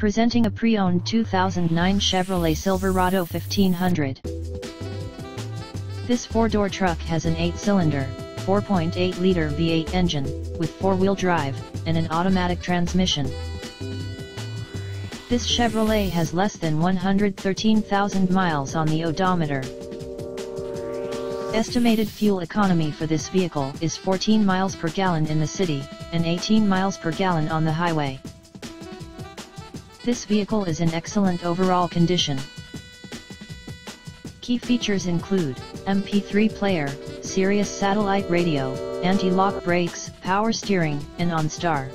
Presenting a pre-owned 2009 Chevrolet Silverado 1500. This four-door truck has an 8-cylinder, 4.8-liter V8 engine, with four-wheel drive, and an automatic transmission. This Chevrolet has less than 113,000 miles on the odometer. Estimated fuel economy for this vehicle is 14 miles per gallon in the city, and 18 miles per gallon on the highway. This vehicle is in excellent overall condition. Key features include MP3 player, Sirius satellite radio, anti-lock brakes, power steering, and OnStar.